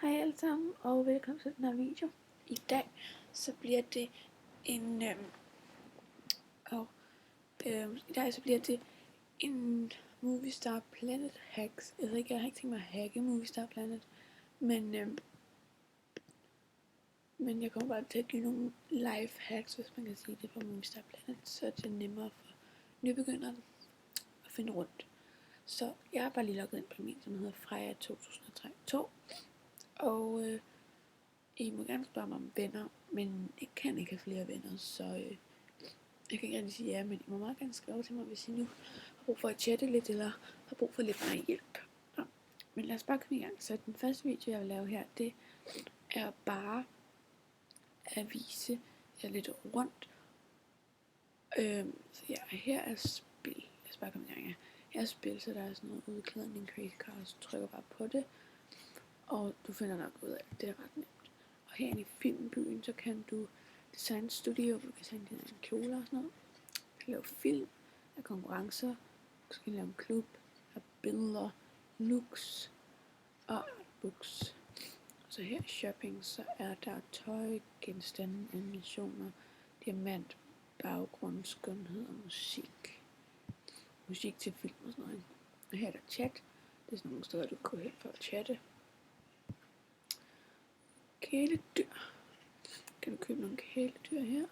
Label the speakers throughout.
Speaker 1: Hej alle sammen, og velkommen til den her video. I dag så bliver det en Movistar Planet hacks. Jeg ved ikke, jeg har ikke tænkt mig at hacke Movistar Planet, men jeg kommer bare til at give nogle life hacks, hvis man kan sige det, på Movistar Planet, så det er nemmere for nybegyndere at finde rundt. Så jeg har bare lige logget ind på min, som hedder Freja 2003 og I må gerne spørge mig om venner, men jeg kan ikke have flere venner, så jeg kan ikke rigtig sige ja, men I må meget gerne skrive til mig, hvis I nu har brug for at chatte lidt, eller har brug for lidt mere hjælp. Nå, men lad os bare komme i gang. Så den første video, jeg vil lave her, det er bare at vise jer lidt rundt. Så ja, her er spil. Lad os bare komme i gang. Ja. Her er spil, så der er sådan noget udklædning, crazy cars, så trykker bare på det, og du finder nok ud af det, det er ret nemt. Og herinde i filmbyen, så kan du designe studio, hvor du kan designe dine kjoler og sådan noget. Du kan lave film, af konkurrencer, du kan lave en klub, af billeder, looks og books. Så her i shopping, så er der tøj, genstande, animationer, diamant, baggrund, skønhed og musik. Musik til film og sådan noget. Og her er der chat. Det er sådan nogle steder, du kan gå hen for at chatte. Kæledyr. Kan du købe nogle kæledyr her.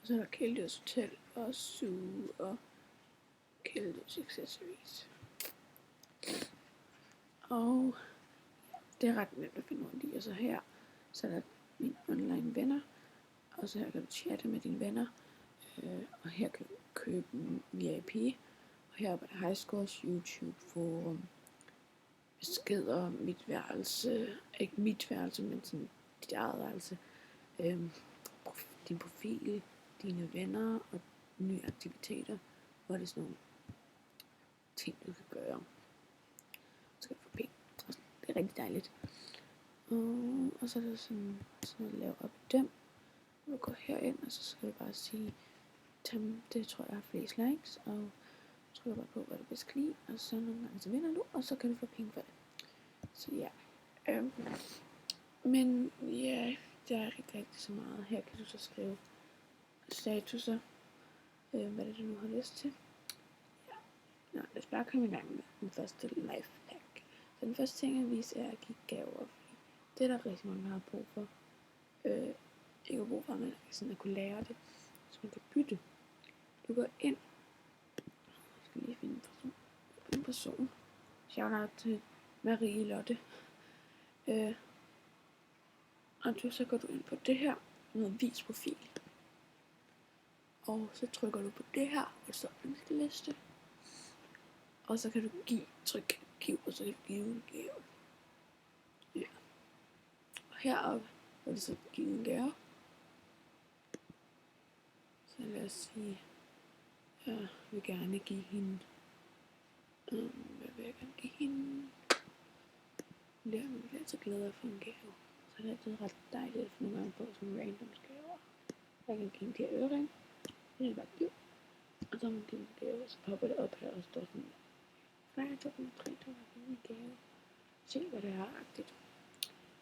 Speaker 1: Og så er der kæledyrs hotel og zoo og kæledyrs accessories. Og det er ret nemt at finde rundt i. Og så her, så er der mine online venner. Og så her kan du chatte med dine venner. Og her kan du købe en VIP. Og her er der high scores, YouTube, forum, beskeder, mit værelse. Ikke mit værelse, men sådan dit eget værelse. Din profil, dine venner og nye aktiviteter, hvor det er sådan nogle ting, du kan gøre. Så kan du få penge. Det er rigtig dejligt. Og så er der sådan noget at lave op i dem. Du går herind, og så skal du bare sige, det tror jeg har flest likes, og trykker bare på, hvad du bedst kan lide, og så nogle gange så vinder du, og så kan du få penge for det. Så ja. Men ja, der er rigtig så meget. Her kan du så skrive statuser, hvad det du nu har lyst til. Ja. Nå, lad os bare komme i gang med den første life hack. Så den første ting jeg viser er at give gaver. Det er der rigtig mange, der har brug for. Ikke brug for, men sådan at kunne lære det, så man kan bytte. Du går ind. Jeg skal lige finde en person. Shout out til Marie Lotte. Og så går du ind på det her med vis profil. Og så trykker du på det her, og så ønskeliste. Og så kan du trykke giv, og så kan du give en gave. Ja. Og heroppe, hvor det så give en gave. Så lad os sige, jeg vil gerne give hende, hvad vil jeg gerne give hende? Ja, man bliver altid gladere for en gave. Så det er altid ret dejligt at få nogle gange på sådan nogle random gaver. Jeg kan give en de her ørering. Det er bare giv. Og så har man givet en gave, og så popper det op her, og står sådan, Freja 2003, der var en gave. Se hvad det er agtigt.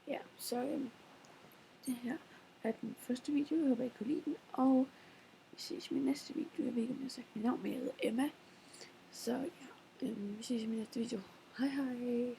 Speaker 1: Ja, så det her er den første video. Jeg håber I kunne lide den, og vi ses i min næste video. Jeg ved ikke om jeg har sagt mit navn, men jeg hedder Emma. Så ja, vi ses i min næste video. Hej hej.